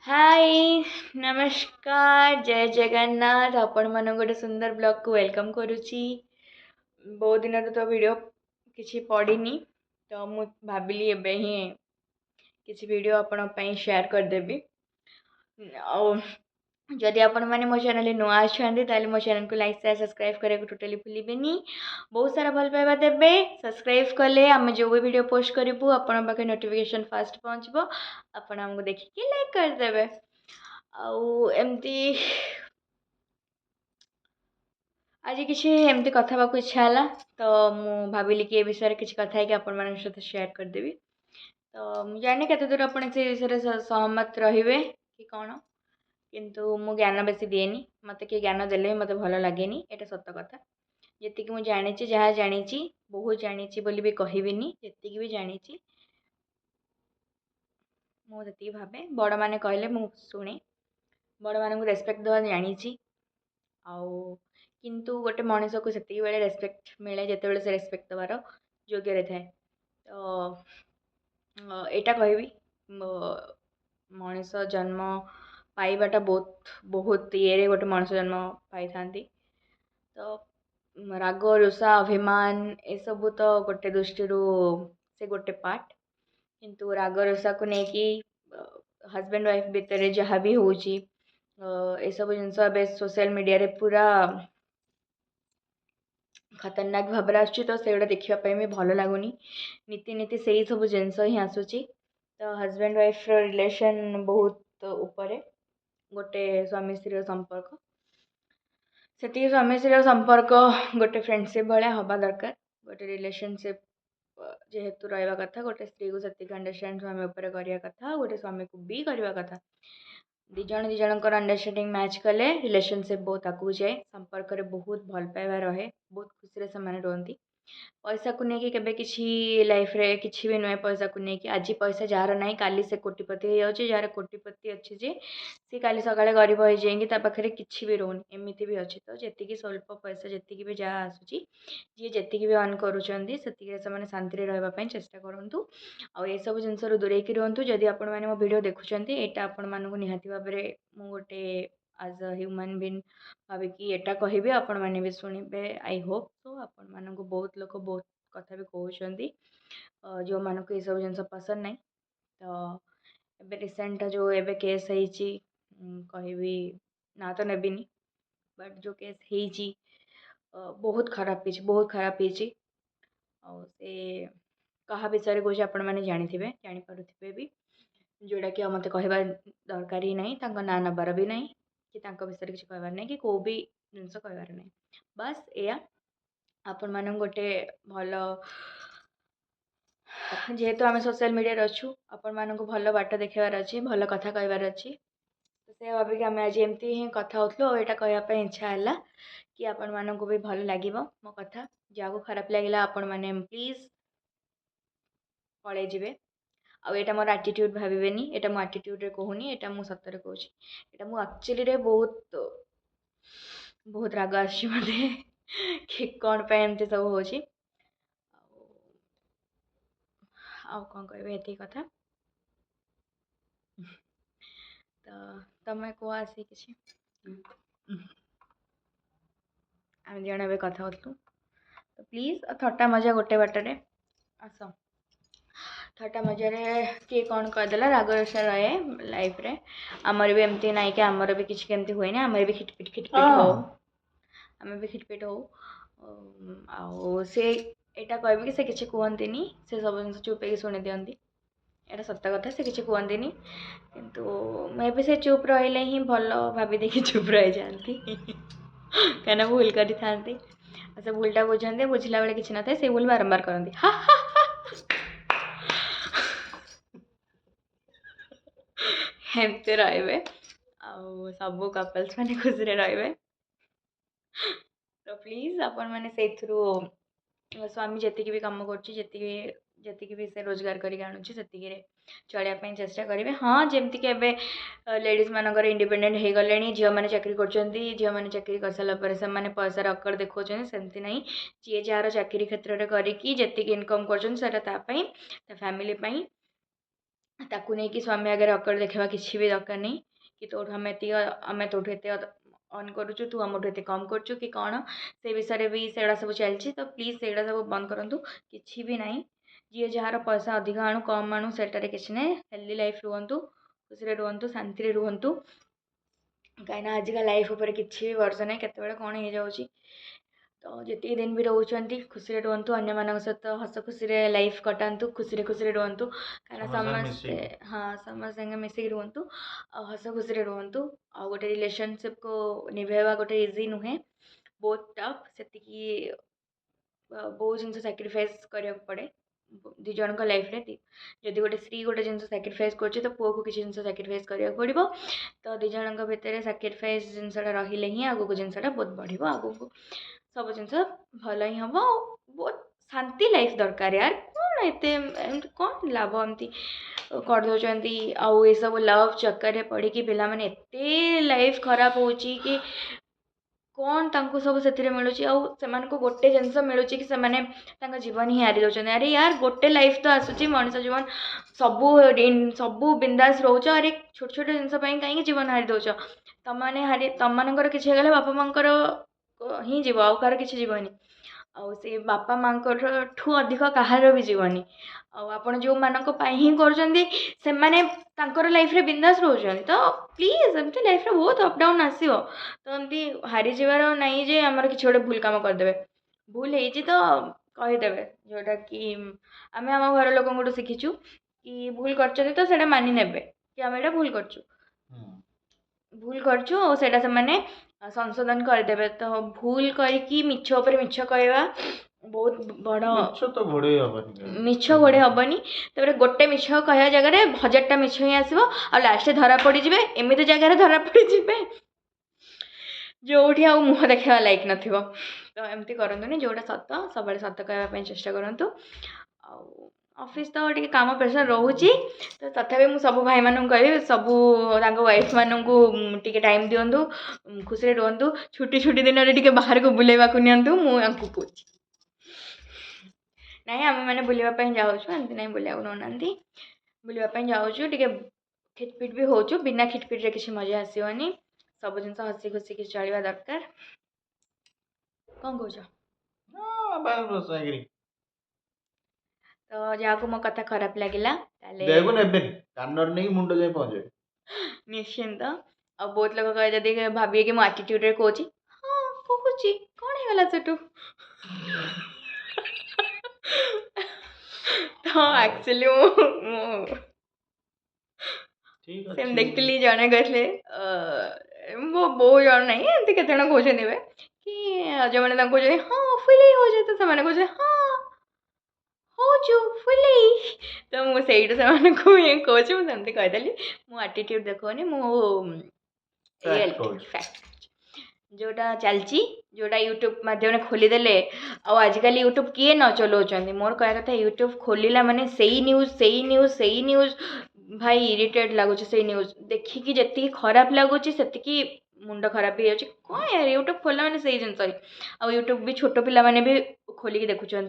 हाय नमस्कार जय जगन्नाथ आपण मन गोटे सुंदर ब्लॉग को वेलकम करुच्ची। बहुत दिन तो वीडियो किसी पड़ीनी तो मु भाविली एबे ही किसी वीडियो आपण पई शेयर करदेबी। जदि आपण मैंने मो चैनल नुआ अच्छा मो चैनल को लाइक शेयर सब्सक्राइब करने को टोटली भूलिबेनी। बहुत सारा भल पाइबा देबे। सब्सक्राइब कले आम जो भी वीडियो पोस्ट करूँ आपण पाखे नोटिफिकेशन फास्ट पहुँचबो। आपण हमको देखिए लाइक करदेवे। आउ एमती आज किसी एमती कथा बाकू इच्छा है तो मु भाविली कि ए विषय किसी कथा है कि आपण मान सहित शेयर करदेवी। तो मुझे जानी केते दूर आपण से विषय सहमत रहिबे कि कौन, किंतु मु ज्ञान बेसी दिएनी। मते कि ज्ञान देले मते भल लागेनी, एटा सत्य कथा। जेतिकी मु जानिची जहाँ जानिची बहुत जानिची बोली भी कहबिनी। जेतिकी भी जानिची मु सेतिकी भाबे बड़ माने कहले मु शुणे, बड़ मानू रेस्पेक्ट देवा जानिची। आउ किंतु गोटे मनीष को सेतिकी बेले रेस्पेक्ट मिले जिते से रेस्पेक्ट देवार योग्य रही थाए। तो एटा कहबी मनीष जन्म पाइबाटा बहुत बहुत ये गोटे मनीष जन्म पाई था। तो राग रुषा अभिमान ए सबू तो गोटे दृष्टि से गोटे पार्ट, किंतु राग रुषा को लेकिन हजबैंड वाइफ भितर जहाँ भी हो सब जिनस सोशल मीडिया रे पूरा खतरनाक भाव तो सेगुड़ा देखापी भी भल लगुनि। नीति नीति से ही सब जिनस ही आसूची। तो हजबैंड वाइफ रिलेशन बहुत ऊपर गोटे स्वामी स्त्री संपर्क, से स्वामी स्त्री संपर्क गोटे फ्रेंडशिप भाया हवा दरकार। गोटे रिलेशनशिप जेहेतु रहा कथा, गोटे स्त्री को से अंडरस्टैंड स्वामी उपर करवा कथा, गोटे स्वामी को भी करवा कथा। दिज अंडरस्टैंडिंग मैच कले रिलेशनशिप बहुत आगू जाए। संपर्क रे बहुत भल पाइबा रहे, बहुत खुशी से मैंने रुहति। पैसा को लेकिन केबे किसी लाइफ रे किसी भी नुहे। पैसा को लेकिन आज पैसा जार ना काली से कोटिपति हो जाए, जार कोटिपति अच्छी जे सी काली सकाଳେ गरीब हो जाएंगे पाखे किसी भी रोनी एमती भी अच्छी। तो जी स्वल्प पैसा जी भी जहाँ आसूँ जी जी भी अर्न करुँच से शांति रही चेष्टा करूँ। आउ ये सब जिन दूरेक रुहतु। जदि आपण मैंने मो वीडियो देखुं यहाँ आपण मानक निहाती भाव में मु गोटे आज अ ह्यूमन बीइंग भाविकी एटा कहबी, आपण मैंने भी शुणिबे। आई होप सो आपण मानक बहुत लोग बहुत कथा भी कहते जो मानक ये सब जिन पसंद नहीं। तो एबे रिसेंट जो एबे केस होइची कहबी ना तो नेबिनी, बट जो केस होइची बहुत खराब होइची, बहुत खराब होइची। और से कहा विषय कौच आपण मैंने जानी जापारे भी, जोड़ा कि मत कहवा दरकार ही नहीं, ना नबार भी नहीं कि विषय किसी कहबार नहीं कि कौ भी जिनस कहबार नहीं। बस या आपण मान गोटे भल जेहेतु आम सोशल मीडिया अच्छु आपण मानक भल बाट देखार अच्छी, भल कथा कहबार अच्छी। तो से भाविक आम आज एमती ही कथा होतलु और यहाँ कहवाई इच्छा है कि आपण मानक भी भल लगे मो कथा। जहाँ खराब लगे आपण मैंने प्लीज पलि जाए। आउ यहाँ मोर आटीट्यूड भावेनि, यहाँ मो आटीट्यूड कहूनी, यहाँ मुझे सतरे कहूँ। यहाँ मुझे एक्चुअली बहुत बहुत राग आसी कि कौन पे एमती सब हो। कौन कह ये कथा। तो तमें कह आसी कि आम जन ए कथा होतलु। तो प्लीज थट्टा मजा गोटे बाटर आस, थट्टा मजारे किए कौन करदेला राग रोषा रहे लाइफ रे। आमर भी एमती ना कि आमर भी किसी केमती हुए ना, आमर भी खिटपिट खिटपिट हो, आम भी खिटपिट हो। से यहाँ कह कि से किसी कहती से सब जिन चुप शुणी दिखती। यहाँ सत्य कथा, से किसी कहती किंतु मे भी से चुप रही ही भल भाभी देखी चुप रही जाती कहीं भूल करी था। से भूलटा बुझाते, बुझला बेले किसी न था, से भूल बारंबार करती। एमती रे सब कपल्स मैंने खुशी रे। तो प्लीज आपण मैंने से स्वामी जी भी कम कर भी से रोजगार करके आणुची से चलिया चेष्टा करेंगे। हाँ जमती कि लेडीज मानकर इंडिपेंडेंट हो गले, झील मैंने चाकरी कर, झील मैंने चाकरी कर सारापर से पैसार अकर देखा सेमती ना। जी जार चाकरी क्षेत्र में करके इनकम कर फैमिली ताकू नहीं कि स्वामी आगे अकड़ देखा किसी भी दरकार नहीं कि तोठू आम तोठू एत अर्न करुचु तू आमठू एत कम करचु कि कौन से विषय भी सेगुड़ा सब चलती तो प्लीज सेगुड़ा सब बंद करूँ किसी भी ना जी जार पैसा अधिक आणु कम आणु सेटारे किसी ना हेल्दी लाइफ रुहतु खुशी रुहतु शांति रुहतु कहीं आजिका लाइफ उपर किसी भी भरोसा ना केत कौन हो जाऊँगी तो जी दिन भी रोचे खुशी रुहतु अन्य मान सहित हस खुशी लाइफ कटातु खुशी खुशी रुहतु कहीं समस्ते हाँ समस्त मिसिक रुहतु हस खुशी रुहतु आ गोटे रिलेशनशिप को निभेवा गोटे इजी नुहे बहुत टफ से बहुत जिन सैक्रिफाइस करा पड़े दी जन लाइफ रे जदि गोटे स्त्री गोटे जिन सैक्रिफाइस कर पुआ को किसी जिन सैक्रिफाइस करा पड़ो तो दी जन भितर सैक्रिफाइस जिनसा रही ही आगू जिनसा बहुत बढ़ आगू सब जिन भल ही हम बहुत शांति लाइफ दरकार यार कौन एत कौन लाभ एमती करदे आउ ये सब लव चक्कर पड़ी पिला माने एते लाइफ खराब हो कि कौन तांको सब से मिलूँ को गोटे जिनस मिलूँ कि से जीवन ही हारी दौरान अरे यार गोटे लाइफ तो आसूची मनीष जीवन सबू सबू बिंदास रोच अरे छोट छोट जिनस कहीं जीवन हारी दौच तमने हारी तम मान कि बापा माँ ही जीव आउ कार कि जीवनी आउ से बापा माँ ठू अधिक कहार भी जीवनी आपण जो मानक ही कर लाइफ रे बिंदास रोचन तो प्लीज एमती लाइफ रे बहुत अप डाउन आसो तो एमती हारी जीवार नहीं जे आमर किसी गोटे भूल काम करदे भूल हो तो कहीदेवे जोटा कि आम आम घर लोक शिखीचु कि भूल कर मानि ने कि आम यहाँ भूल कर भूल कर संशोधन करदे तो भूल करके मिछ उपर मिछ कहवा बहुत बड़ मिछ घोड़े हेनी तो गोटे मिछ कह जगह 1000टा मिछ ही आसो आ लास्ट धरा पड़ जाए एमती जगार धरा पड़ जाए जो मुह देखा लाइक न तो एमती करतुनि जोटा सत सब सत कहवाई चेष्टा करूँ ऑफिस तो टे काम प्रेसर रोचे तो तथापि मुझे सब भाई मानू कह सब वाइफ मानू टे टाइम दिंतु खुशी रुहतु छुट्टी छुट्टी दिन में बाहर को बुलेवा नियंतु मुझे कौच ना आम मैंने बुलापी जाऊँ एमती ना बुला नौना बुलापी जाऊँ टे खिटपिट भी हो बिना खिटपिट किसी मजा आसोनी सब जिन हसी खुशी चलवा दरकार कौन कौच तो जहाँ को मो कथा खराब लगिला निश्चिंत आ बहुत लोग कहे भाविए कि मो एटीट्यूड रे कहूँ हाँ कहूँ कौन है गला सेटू तो एक्चुअली से देखली जड़े कहते मो बो जन ना एमती के कहते कि जो मैंने कहते हाँ फुल हो जाए तो से कहते हाँ हो फुल तो मुझे कहूँ कहीदेली मो एटीट्यूड देखनी फैक्ट जोटा चलची जोटा यूट्यूब माध्यम खोलीदे आजिकल यूट्यूब किए न चलाऊँ मोर कह कथा यूट्यूब खोलला माने सही न्यूज भाई इरिटेट लगुच से न्यूज देखिकी जी खराब लगुच से मुंड खराब हो जाए कौन यार यूट्यूब खोलला मैंने सही जिनस आ यूट्यूब भी छोट पिला माने भी खोलिकी देखुं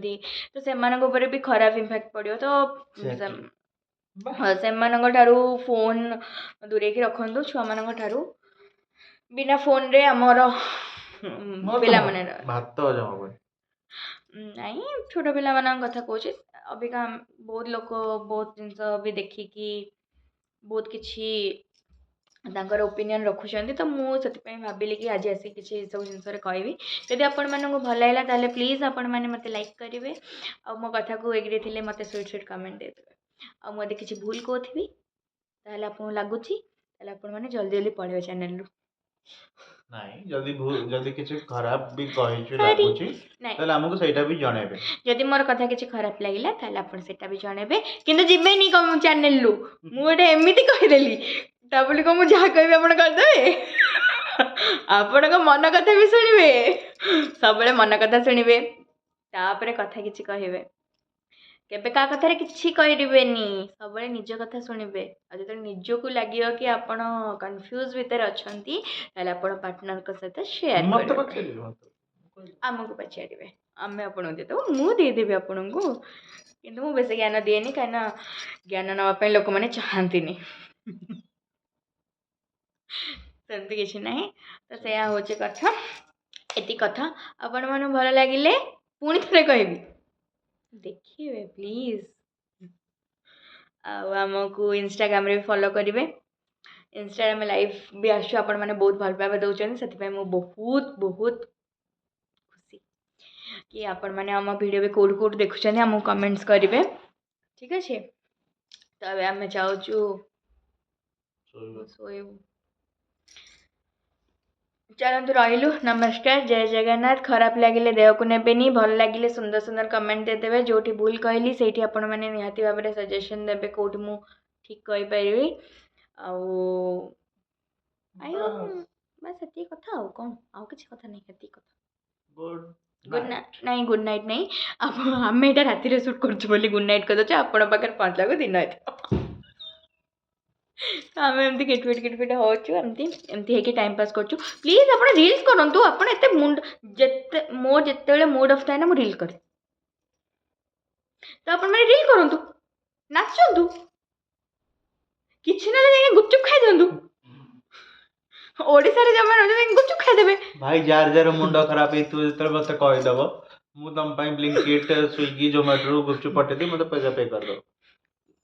तो से भी खराब इम्पैक्ट पड़ो तो से फोन दूरे रखु छुआ मान बिना फोन रे आमर पिला माने नहीं छोट पिला मान कथा कहूँ अबिका बहुत लोग बहुत जिनस भी देखिकी बहुत किसी तांकर ओपिनियन रखुचंती तो मुझे भाविली कि आज आसी किसी सब जिनस कहबी जदि आपण मानक भल लागला ताले प्लीज आपण मैंने मत लाइक करेंगे आ मो कथा को एग्री थे मत स्वीट स्वीट कमेंट देते आ मुझे किसी भूल कहती ताले आपको लगुच आपण मैंने जल्दी जल्दी पढ़े चैनल नहीं जदि किसी खराब भी कहिछु लागुची ताले हमको सेटा भी जणेबे जदि मोर कथा किसी खराब लागिला ताले आपण सेटा भी जणेबे किंतु जिबेनी कम चैनल लु मु एटा एमिति कहि देली ताबले को मु जहा कहबे आपण कर देबे आपण को मन कथा भी सुनिबे सबले मन कथा सुनिबे तापरे कथा किछि कहिबे केबे का कथा रे किछि कहिबेनी सबले निज कथा सुनिबे आ जते निज को लागियो कि आपण कंफ्यूज भीतर अछंती ताले आपण पार्टनर को सहित शेयर करबे हमको पछाड़िबे आमे आपको देदेव मु देदेवी आपन को किंतु मु बेस ज्ञान दिएनि कहीं ज्ञान नापी लोक मैंने चाहती सेमती किसी ना तो से हूँ कथा एति कथा आपण मन भल लगिले पुणी थे कहबी देखिए प्लीज आमको इंस्टाग्राम रे फॉलो करेंगे इंस्टाग्राम लाइव भी आसु आपण मैंने बहुत भल पाइबा दौरान से बहुत बहुत खुशी कि आपण मैंने आम वीडियो भी कौट कौट देखुं आमको कमेंट्स करेंगे ठीक अच्छे तो अब आम जाऊँ शोबू चलतु रही नमस्कार जय जगन्नाथ खराब लगे देह को नेबेनी भल लगे सुंदर सुंदर कमेंट देदेवे जो भूल कहली से आपण मैंने निहाती भाव में सजेसन देवे कौट मु ठीक कहीपरि बस ये कथा आउ कौन आउ किसी कथा नहीं ये कथा गुड नाइट नहीं आम यहाँ राति सुट कर गुड नाइट कर आपण पाखे पहुँचला को दिन तो आम एमती किटपिट होमती टाइम पास कर प्लीज आप रील्स करूँ आपत मुंड जिते मो जिते मूड अफ थाए ना मुझे रील करे तो आप रील करूँ नाचु किसी ना गुपचुप खाई दिंतु ओडिशा रे जमा गुपचुप खाईदेवे भाई जार जार मुंड खराब तू जो मत कहीदेव मु तुम ब्लिंकिट स्विगी जोमेटो गुपचुप पठेदी मत पैसा पे कर दो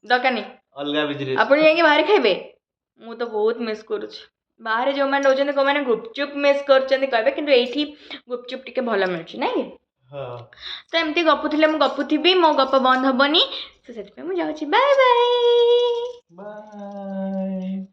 दरकार नहीं अलग बिजनेस आप बाहर खाइबे मु तो बहुत मिस करुँ बाहर जो मैंने रोचे कौ मैंने गुपचुप मिस कर कि ये गुपचुप टी भल मिलूँ ना तो एमती गपुले मुझे गपुथी मो गप बंद हेनी तो से मुझे बाय बाय बाय।